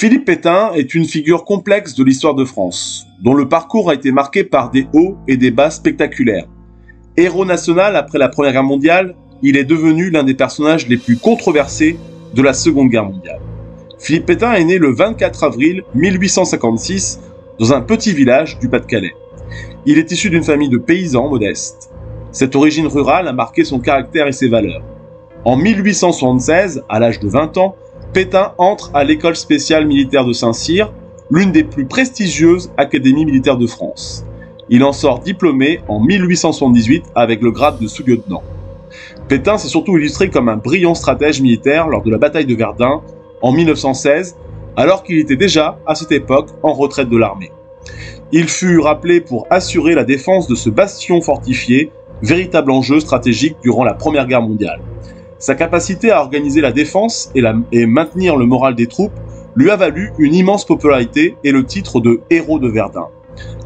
Philippe Pétain est une figure complexe de l'histoire de France, dont le parcours a été marqué par des hauts et des bas spectaculaires. Héros national après la Première Guerre mondiale, il est devenu l'un des personnages les plus controversés de la Seconde Guerre mondiale. Philippe Pétain est né le 24 avril 1856 dans un petit village du Pas-de-Calais. Il est issu d'une famille de paysans modestes. Cette origine rurale a marqué son caractère et ses valeurs. En 1876, à l'âge de 20 ans, Pétain entre à l'école spéciale militaire de Saint-Cyr, l'une des plus prestigieuses académies militaires de France. Il en sort diplômé en 1878 avec le grade de sous-lieutenant. Pétain s'est surtout illustré comme un brillant stratège militaire lors de la bataille de Verdun en 1916, alors qu'il était déjà, à cette époque, en retraite de l'armée. Il fut rappelé pour assurer la défense de ce bastion fortifié, véritable enjeu stratégique durant la Première Guerre mondiale. Sa capacité à organiser la défense et maintenir le moral des troupes lui a valu une immense popularité et le titre de héros de Verdun.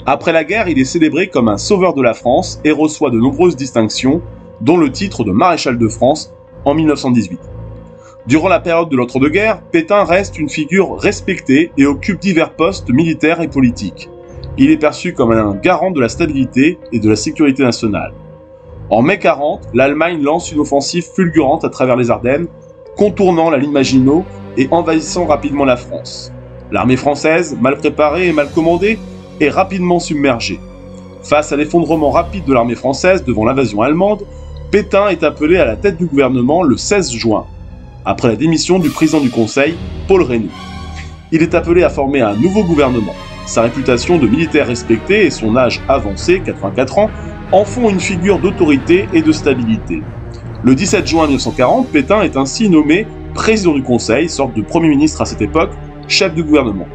Après la guerre, il est célébré comme un sauveur de la France et reçoit de nombreuses distinctions, dont le titre de maréchal de France en 1918. Durant la période de l'entre-deux-guerres, Pétain reste une figure respectée et occupe divers postes militaires et politiques. Il est perçu comme un garant de la stabilité et de la sécurité nationale. En mai 40, l'Allemagne lance une offensive fulgurante à travers les Ardennes, contournant la ligne Maginot et envahissant rapidement la France. L'armée française, mal préparée et mal commandée, est rapidement submergée. Face à l'effondrement rapide de l'armée française devant l'invasion allemande, Pétain est appelé à la tête du gouvernement le 16 juin, après la démission du président du Conseil, Paul Reynaud. Il est appelé à former un nouveau gouvernement. Sa réputation de militaire respecté et son âge avancé, 84 ans, en font une figure d'autorité et de stabilité. Le 17 juin 1940, Pétain est ainsi nommé président du Conseil, sorte de Premier ministre à cette époque, chef du gouvernement.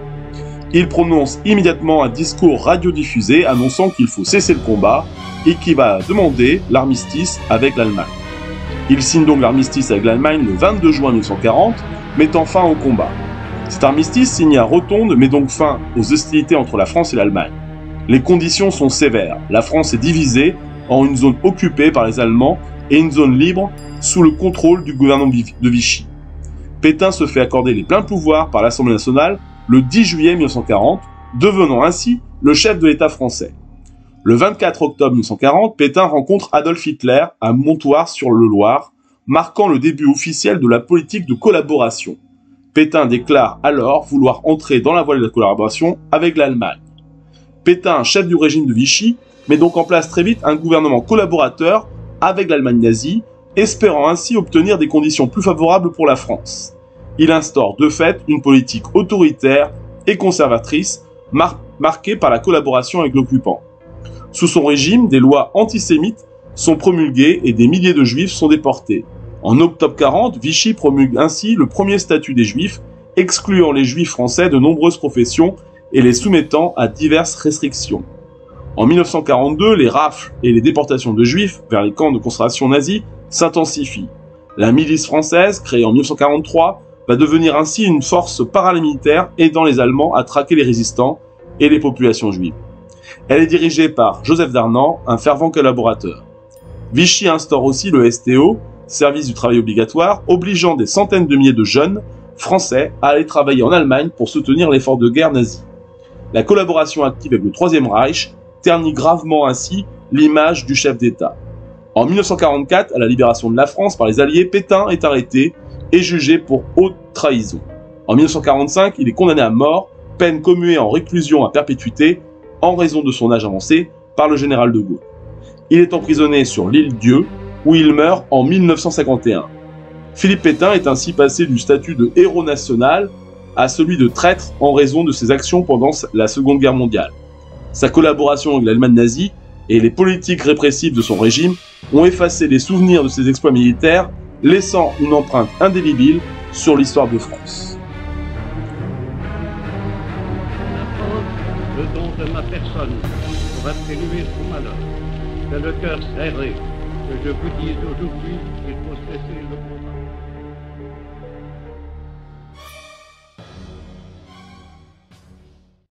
Il prononce immédiatement un discours radiodiffusé annonçant qu'il faut cesser le combat et qu'il va demander l'armistice avec l'Allemagne. Il signe donc l'armistice avec l'Allemagne le 22 juin 1940, mettant fin au combat. Cet armistice signé à Rotonde met donc fin aux hostilités entre la France et l'Allemagne. Les conditions sont sévères. La France est divisée en une zone occupée par les Allemands et une zone libre sous le contrôle du gouvernement de Vichy. Pétain se fait accorder les pleins pouvoirs par l'Assemblée nationale le 10 juillet 1940, devenant ainsi le chef de l'État français. Le 24 octobre 1940, Pétain rencontre Adolf Hitler à Montoire-sur-le-Loir, marquant le début officiel de la politique de collaboration. Pétain déclare alors vouloir entrer dans la voie de la collaboration avec l'Allemagne. Pétain, chef du régime de Vichy, met donc en place très vite un gouvernement collaborateur avec l'Allemagne nazie, espérant ainsi obtenir des conditions plus favorables pour la France. Il instaure de fait une politique autoritaire et conservatrice, marquée par la collaboration avec l'occupant. Sous son régime, des lois antisémites sont promulguées et des milliers de juifs sont déportés. En octobre 40, Vichy promulgue ainsi le premier statut des juifs, excluant les juifs français de nombreuses professions et les soumettant à diverses restrictions. En 1942, les rafles et les déportations de juifs vers les camps de concentration nazis s'intensifient. La milice française, créée en 1943, va devenir ainsi une force paramilitaire aidant les Allemands à traquer les résistants et les populations juives. Elle est dirigée par Joseph Darnan, un fervent collaborateur. Vichy instaure aussi le STO, service du travail obligatoire, obligeant des centaines de milliers de jeunes français à aller travailler en Allemagne pour soutenir l'effort de guerre nazi. La collaboration active avec le Troisième Reich ternit gravement ainsi l'image du chef d'État. En 1944, à la libération de la France par les Alliés, Pétain est arrêté et jugé pour haute trahison. En 1945, il est condamné à mort, peine commuée en réclusion à perpétuité, en raison de son âge avancé, par le général de Gaulle. Il est emprisonné sur l'île Dieu, où il meurt en 1951. Philippe Pétain est ainsi passé du statut de héros national à celui de traître en raison de ses actions pendant la Seconde Guerre mondiale. Sa collaboration avec l'Allemagne nazie et les politiques répressives de son régime ont effacé les souvenirs de ses exploits militaires, laissant une empreinte indélébile sur l'histoire de France. Le don de ma personne pour atténuer son malheur. C'est le cœur serré que je vous dis aujourd'hui qu'il faut cesser le combat.